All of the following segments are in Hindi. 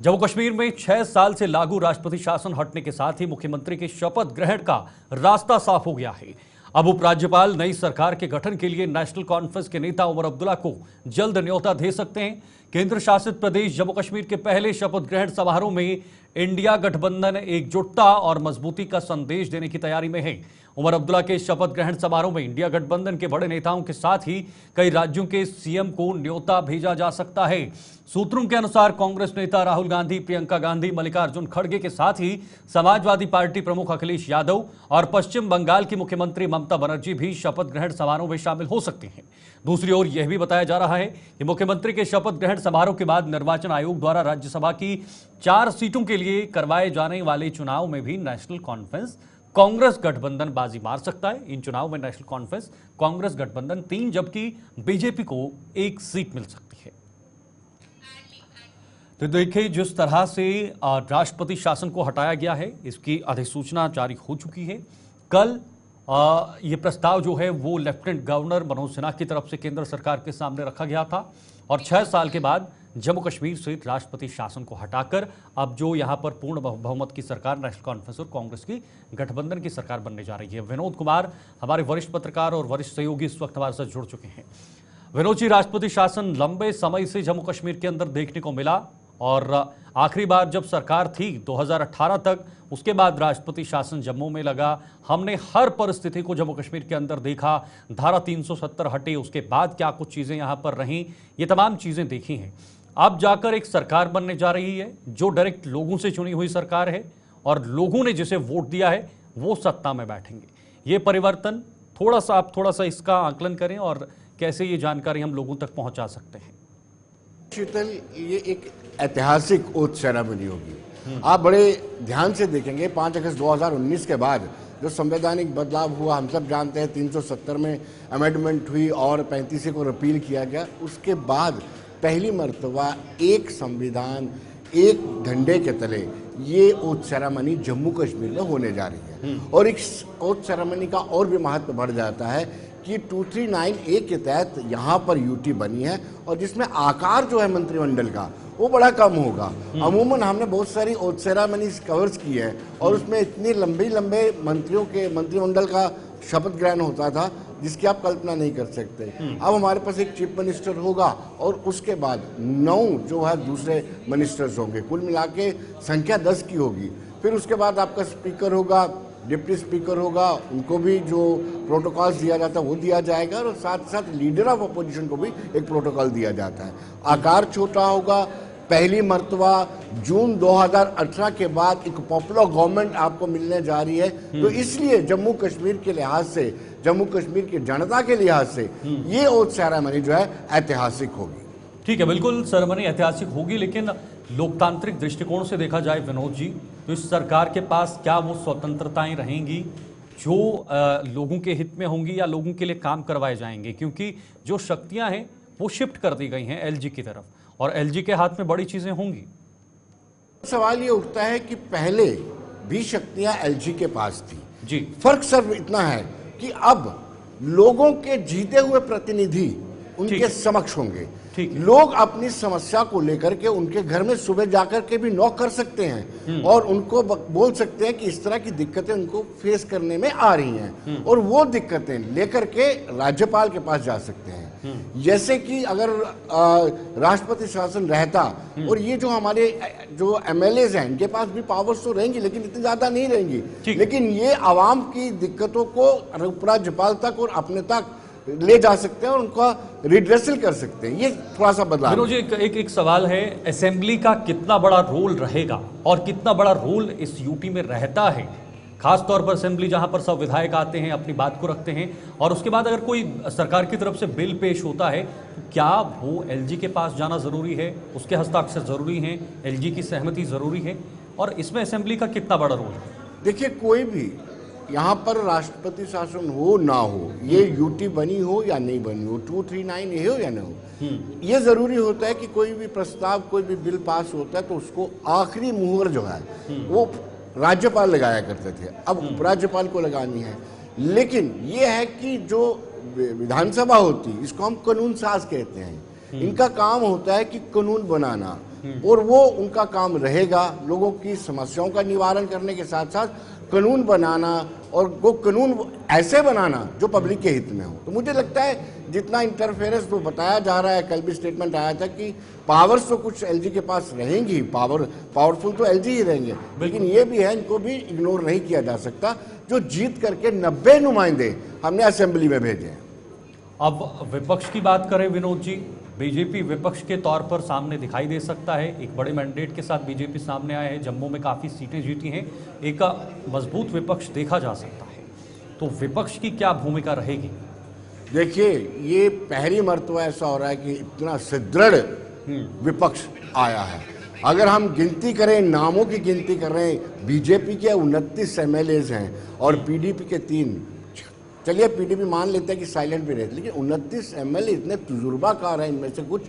जम्मू कश्मीर में 6 साल से लागू राष्ट्रपति शासन हटने के साथ ही मुख्यमंत्री के शपथ ग्रहण का रास्ता साफ हो गया है। अब उपराज्यपाल नई सरकार के गठन के लिए नेशनल कॉन्फ्रेंस के नेता उमर अब्दुल्ला को जल्द न्योता दे सकते हैं। केंद्र शासित प्रदेश जम्मू कश्मीर के पहले शपथ ग्रहण समारोह में इंडिया गठबंधन एकजुटता और मजबूती का संदेश देने की तैयारी में है। उमर अब्दुल्ला के शपथ ग्रहण समारोह में इंडिया गठबंधन के बड़े नेताओं के साथ ही कई राज्यों के सीएम को न्योता भेजा जा सकता है। सूत्रों के अनुसार कांग्रेस नेता राहुल गांधी, प्रियंका गांधी, मल्लिकार्जुन खड़गे के साथ ही समाजवादी पार्टी प्रमुख अखिलेश यादव और पश्चिम बंगाल की मुख्यमंत्री ममता बनर्जी भी शपथ ग्रहण समारोह में शामिल हो सकते हैं। दूसरी ओर यह भी बताया जा रहा है कि मुख्यमंत्री के शपथ ग्रहण समारोह के बाद निर्वाचन आयोग द्वारा राज्यसभा की 4 सीटों के लिए करवाए जाने वाले चुनाव में भी नेशनल कॉन्फ्रेंस कांग्रेस गठबंधन बाजी मार सकता है। इन चुनाव में नेशनल कॉन्फ्रेंस कांग्रेस गठबंधन 3 जबकि बीजेपी को 1 सीट मिल सकती है। तो देखिए, जिस तरह से राष्ट्रपति शासन को हटाया गया है, इसकी अधिसूचना जारी हो चुकी है। कल ये प्रस्ताव जो है वो लेफ्टिनेंट गवर्नर मनोज सिन्हा की तरफ से केंद्र सरकार के सामने रखा गया था और 6 साल के बाद जम्मू कश्मीर से राष्ट्रपति शासन को हटाकर अब जो यहां पर पूर्ण बहुमत की सरकार नेशनल कॉन्फ्रेंस और कांग्रेस की गठबंधन की सरकार बनने जा रही है। विनोद कुमार हमारे वरिष्ठ पत्रकार और वरिष्ठ सहयोगी इस वक्त हमारे साथ जुड़ चुके हैं। विनोद जी, राष्ट्रपति शासन लंबे समय से जम्मू कश्मीर के अंदर देखने को मिला और आखिरी बार जब सरकार थी 2018 तक, उसके बाद राष्ट्रपति शासन जम्मू में लगा। हमने हर परिस्थिति को जम्मू कश्मीर के अंदर देखा। धारा 370 हटे, उसके बाद क्या कुछ चीजें यहां पर रहीं, ये तमाम चीजें देखी हैं। अब जाकर एक सरकार बनने जा रही है जो डायरेक्ट लोगों से चुनी हुई सरकार है और लोगों ने जिसे वोट दिया है वो सत्ता में बैठेंगे। ये परिवर्तन आप थोड़ा सा इसका आकलन करें और कैसे ये जानकारी हम लोगों तक पहुंचा सकते हैं। शीतल, ये एक ऐतिहासिक ओथ सेरेमनी होगी। आप बड़े ध्यान से देखेंगे 5 अगस्त 2019 के बाद जो संवैधानिक बदलाव हुआ, हम सब जानते हैं 370 में अमेंडमेंट हुई और 35 को रिपील किया गया। उसके बाद पहली मर्तबा एक संविधान एक झंडे के तले ये ओथ सेरेमनी जम्मू कश्मीर में होने जा रही है। और इस ओथ सेरेमनी का और भी महत्व बढ़ जाता है कि 239A के तहत यहाँ पर यूटी बनी है और जिसमें आकार जो है मंत्रिमंडल का वो बड़ा कम होगा। अमूमन हमने बहुत सारी ओथ सेरेमनीज कवर्स की है और उसमें इतने लंबे मंत्रियों के मंत्रिमंडल का शपथ ग्रहण होता था जिसकी आप कल्पना नहीं कर सकते। अब हमारे पास एक चीफ मिनिस्टर होगा और उसके बाद 9 जो है दूसरे मिनिस्टर्स होंगे। कुल मिला के संख्या 10 की होगी। फिर उसके बाद आपका स्पीकर होगा, डिप्टी स्पीकर होगा, उनको भी जो प्रोटोकॉल्स दिया जाता है वो दिया जाएगा और साथ साथ लीडर ऑफ अपोजिशन को भी एक प्रोटोकॉल दिया जाता है। आकार छोटा होगा। पहली मर्तबा जून 2018 के बाद एक पॉपुलर गवर्नमेंट आपको मिलने जा रही है। तो इसलिए जम्मू कश्मीर के लिहाज से, जम्मू कश्मीर की जनता के लिहाज से ये ओथ सेरेमनी जो है ऐतिहासिक होगी। ठीक है, बिल्कुल सेरेमनी ऐतिहासिक होगी, लेकिन लोकतांत्रिक दृष्टिकोण से देखा जाए विनोद जी, तो इस सरकार के पास क्या वो स्वतंत्रताएं रहेंगी जो लोगों के हित में होंगी या लोगों के लिए काम करवाए जाएंगे? क्योंकि जो शक्तियां हैं वो शिफ्ट कर दी गई हैं एलजी की तरफ और एलजी के हाथ में बड़ी चीजें होंगी। सवाल ये उठता है कि पहले भी शक्तियां एलजी के पास थी जी। फर्क सिर्फ इतना है कि अब लोगों के जीते हुए प्रतिनिधि उनके समक्ष होंगे। लोग अपनी समस्या को लेकर के उनके घर में सुबह जाकर के भी नॉक कर सकते हैं और उनको बोल सकते हैं कि इस तरह की दिक्कतें उनको फेस करने में आ रही हैं और वो दिक्कतें लेकर के राज्यपाल के पास जा सकते हैं। जैसे कि अगर राष्ट्रपति शासन रहता और ये जो हमारे जो एमएलएज हैं इनके पास भी पावर्स तो रहेंगी लेकिन इतनी ज्यादा नहीं रहेंगी, लेकिन ये आवाम की दिक्कतों को उपराज्यपाल तक और अपने तक ले जा सकते हैं और उनका रिड्रेसल कर सकते हैं। ये थोड़ा सा बदलाव। मुझे एक सवाल है, असेंबली का कितना बड़ा रोल रहेगा और कितना बड़ा रोल इस यूटी में रहता है? खास तौर पर असेंबली जहां पर सब विधायक आते हैं, अपनी बात को रखते हैं और उसके बाद अगर कोई सरकार की तरफ से बिल पेश होता है तो क्या वो एलजी के पास जाना जरूरी है, उसके हस्ताक्षर जरूरी हैं, एलजी की सहमति जरूरी है और इसमें असेंबली का कितना बड़ा रोल है? देखिए, कोई भी यहाँ पर राष्ट्रपति शासन हो ना हो, ये यूटी बनी हो या नहीं बनी हो, 239A हो या ना हो, ये जरूरी होता है कि कोई भी प्रस्ताव, कोई भी बिल पास होता है तो उसको आखिरी मुहर जो है वो राज्यपाल लगाया करते थे। अब उपराज्यपाल को लगानी है। लेकिन ये है कि जो विधानसभा होती है इसको हम कानून साज कहते हैं। इनका काम होता है कि कानून बनाना, और वो उनका काम रहेगा लोगों की समस्याओं का निवारण करने के साथ साथ कानून बनाना, और वो कानून ऐसे बनाना जो पब्लिक के हित में हो। तो मुझे लगता है जितना इंटरफेरेंस वो बताया जा रहा है, कल भी स्टेटमेंट आया था कि पावर्स तो कुछ एलजी के पास रहेंगी, पावरफुल तो एलजी ही रहेंगे, लेकिन ये भी है, इनको भी इग्नोर नहीं किया जा सकता, जो जीत करके 90 नुमाइंदे हमने असेंबली में भेजे हैं। अब विपक्ष की बात करें विनोद जी, बीजेपी विपक्ष के तौर पर सामने दिखाई दे सकता है। एक बड़े मैंडेट के साथ बीजेपी सामने आया है, जम्मू में काफ़ी सीटें जीती हैं, एक मजबूत विपक्ष देखा जा सकता है। तो विपक्ष की क्या भूमिका रहेगी? देखिए, ये पहली मर्तबा ऐसा हो रहा है कि इतना सुदृढ़ विपक्ष आया है। अगर हम गिनती करें, नामों की गिनती कर रहे हैं, बीजेपी के 29 एमएलएज हैं और पीडीपी के 3, चलिए पीडीपी मान लेते हैं कि साइलेंट भी रहते, लेकिन 29 एमएलए इतने तजुर्बाकार हैं इनमें से कुछ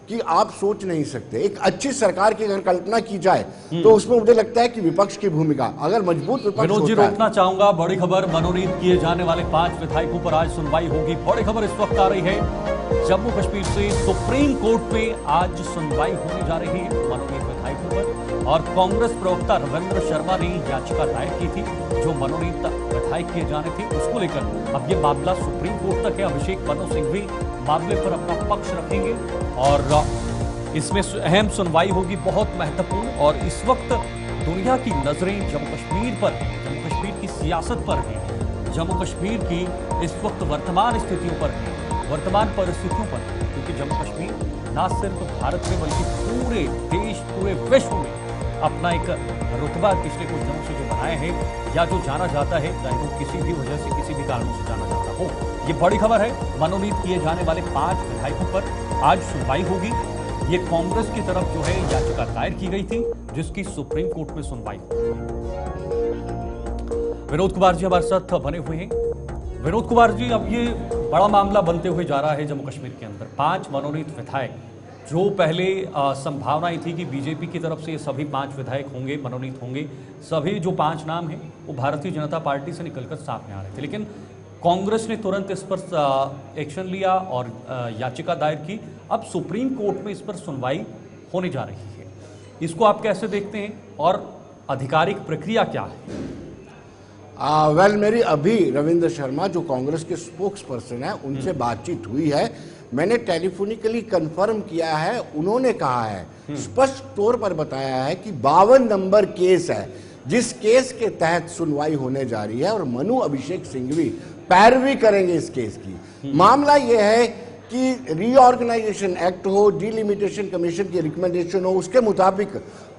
कि आप सोच नहीं सकते। एक अच्छी सरकार की अगर कल्पना की जाए तो उसमें मुझे लगता है कि विपक्ष की भूमिका, अगर मजबूत विपक्ष विनोद जी, रोकना चाहूंगा, बड़ी खबर, मनोनीत किए जाने वाले 5 विधायकों पर आज सुनवाई होगी। बड़ी खबर इस वक्त आ रही है जम्मू कश्मीर से, सुप्रीम कोर्ट में आज सुनवाई होने जा रही है मनोनीत विधायकों पर, और कांग्रेस प्रवक्ता रविंद्र शर्मा ने याचिका दायर की थी जो मनोनीत विधायक किए जाने थे, उसको लेकर अब ये मामला सुप्रीम कोर्ट तक है। अभिषेक मनु सिंघवी मामले पर अपना पक्ष रखेंगे और इसमें अहम सुनवाई होगी, बहुत महत्वपूर्ण। और इस वक्त दुनिया की नजरें जम्मू कश्मीर पर, जम्मू कश्मीर की सियासत पर है, जम्मू कश्मीर की इस वक्त वर्तमान स्थितियों पर है, वर्तमान परिस्थितियों पर, क्योंकि जम्मू कश्मीर न सिर्फ भारत में बल्कि पूरे देश, पूरे विश्व में अपना एक रुतबा पिछले कुछ दिनों से जो बनाए हैं, या जो जाना जाता है, चाहे वो किसी भी वजह से, किसी भी कारणों से जाना जाता हो। ये बड़ी खबर है, मनोनीत किए जाने वाले 5 विधायकों पर आज सुनवाई होगी। ये कांग्रेस की तरफ जो है याचिका दायर की गई थी, जिसकी सुप्रीम कोर्ट में सुनवाई होगी। विनोद कुमार जी हमारे साथ बने हुए हैं। विनोद कुमार जी, अब ये बड़ा मामला बनते हुए जा रहा है जम्मू कश्मीर के अंदर, 5 मनोनीत विधायक, जो पहले संभावनाएं थी कि बीजेपी की तरफ से सभी 5 विधायक होंगे, मनोनीत होंगे, सभी जो 5 नाम हैं वो भारतीय जनता पार्टी से निकलकर सामने आ रहे थे, लेकिन कांग्रेस ने तुरंत इस पर एक्शन लिया और याचिका दायर की। अब सुप्रीम कोर्ट में इस पर सुनवाई होने जा रही है, इसको आप कैसे देखते हैं और आधिकारिक प्रक्रिया क्या है? मेरी अभी रविंद्र शर्मा जो कांग्रेस के स्पोक्स पर्सन है उनसे बातचीत हुई है, मैंने टेलीफोनिकली कंफर्म किया है, उन्होंने कहा है, स्पष्ट तौर पर बताया है कि 52 नंबर केस है जिस केस के तहत सुनवाई होने जा रही है और मनु अभिषेक सिंघवी पैरवी करेंगे इस केस की। मामला यह है कि रीऑर्गेनाइजेशन एक्ट हो, डिलिमिटेशन कमीशन की रिकमेंडेशन हो, उसके मुताबिक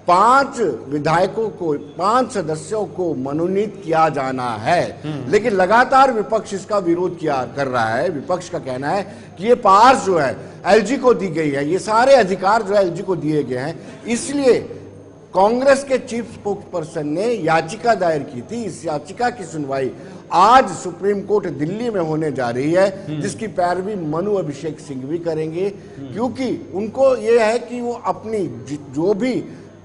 5 विधायकों को, 5 सदस्यों को मनोनीत किया जाना है, लेकिन लगातार विपक्ष इसका विरोध कर रहा है। विपक्ष का कहना है कि ये पावर्स जो है एलजी को दी गई है, ये सारे अधिकार जो है एलजी को दिए गए हैं, इसलिए कांग्रेस के चीफ स्पोक्स पर्सन ने याचिका दायर की थी। इस याचिका की सुनवाई आज सुप्रीम कोर्ट दिल्ली में होने जा रही है, जिसकी पैरवी मनु अभिषेक सिंघवी करेंगे, क्योंकि उनको यह है कि वो अपनी जो भी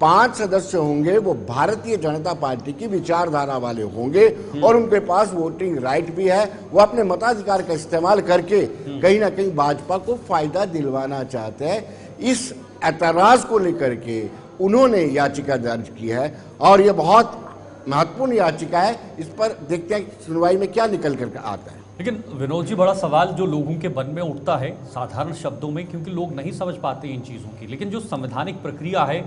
5 सदस्य होंगे वो भारतीय जनता पार्टी की विचारधारा वाले होंगे और उनके पास वोटिंग राइट भी है। वो अपने मताधिकार का इस्तेमाल करके कहीं ना कहीं भाजपा को फायदा दिलवाना चाहते हैं। इस एतराज को लेकर के उन्होंने याचिका दर्ज की है और ये बहुत महत्वपूर्ण याचिका है। इस पर देखते हैं सुनवाई में क्या निकल कर आता है। लेकिन विनोद जी, बड़ा सवाल जो लोगों के मन में उठता है साधारण शब्दों में, क्योंकि लोग नहीं समझ पाते इन चीज़ों की, लेकिन जो संवैधानिक प्रक्रिया है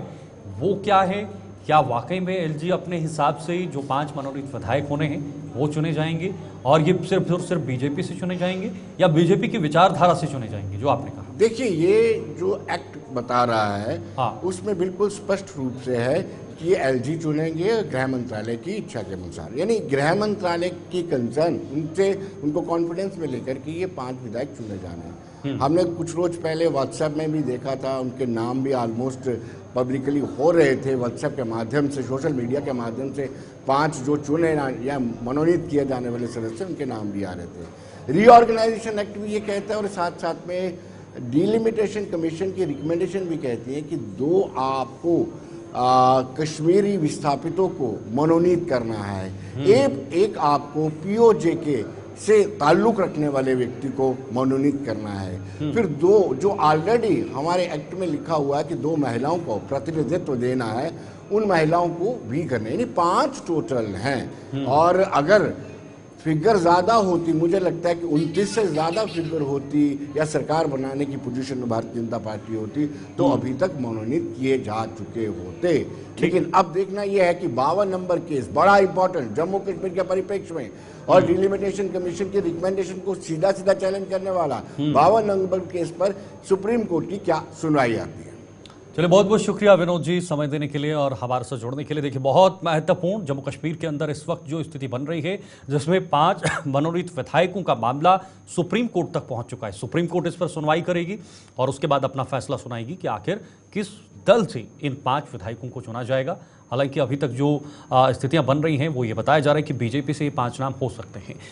वो क्या है? क्या वाकई में एलजी अपने हिसाब से जो 5 मनोनीत विधायक होने हैं वो चुने जाएंगे और ये सिर्फ और सिर्फ बीजेपी से चुने जाएंगे या बीजेपी की विचारधारा से चुने जाएंगे, जो आपने कहा? देखिए, ये जो एक्ट बता रहा है, हाँ, उसमें बिल्कुल स्पष्ट रूप से है कि ये एलजी चुनेंगे गृह मंत्रालय की इच्छा के अनुसार, यानी गृह मंत्रालय की कंसर्न उनसे, उनको कॉन्फिडेंस में लेकर के ये 5 विधायक चुने जाने हैं। हमने कुछ रोज पहले व्हाट्सएप में भी देखा था, उनके नाम भी ऑलमोस्ट पब्लिकली हो रहे थे व्हाट्सएप के माध्यम से, सोशल मीडिया के माध्यम से 5 जो चुने या मनोनीत किए जाने वाले सदस्य, उनके नाम भी आ रहे थे। रीऑर्गेनाइजेशन एक्ट भी ये कहता है और साथ साथ में डिलिमिटेशन कमीशन की रिकमेंडेशन भी कहती है कि 2 आपको कश्मीरी विस्थापितों को मनोनीत करना है, एक आपको पीओजे के से ताल्लुक रखने वाले व्यक्ति को मनोनीत करना है। फिर दो जो ऑलरेडी हमारे एक्ट में लिखा हुआ है कि 2 महिलाओं को प्रतिनिधित्व देना है, उन महिलाओं को भी करने, यानी 5 टोटल हैं। और अगर फिगर ज्यादा होती, मुझे लगता है कि 29 से ज्यादा फिगर होती या सरकार बनाने की पोजीशन में भारतीय जनता पार्टी होती तो अभी तक मनोनीत किए जा चुके होते। लेकिन अब देखना यह है कि 52 नंबर केस बड़ा इंपॉर्टेंट जम्मू कश्मीर के परिप्रेक्ष्य में और डिलिमिटेशन कमीशन की रिकमेंडेशन को सीधा सीधा चैलेंज करने वाला 52 नंबर केस पर सुप्रीम कोर्ट की क्या सुनवाई आती है। चलिए, बहुत बहुत शुक्रिया विनोद जी समय देने के लिए और हमारे से जुड़ने के लिए। देखिए, बहुत महत्वपूर्ण जम्मू कश्मीर के अंदर इस वक्त जो स्थिति बन रही है, जिसमें 5 मनोनीत विधायकों का मामला सुप्रीम कोर्ट तक पहुंच चुका है। सुप्रीम कोर्ट इस पर सुनवाई करेगी और उसके बाद अपना फैसला सुनाएगी कि आखिर किस दल से इन 5 विधायकों को चुना जाएगा। हालांकि अभी तक जो स्थितियां बन रही हैं वो ये बताया जा रहा है कि बीजेपी से ये 5 नाम हो सकते हैं।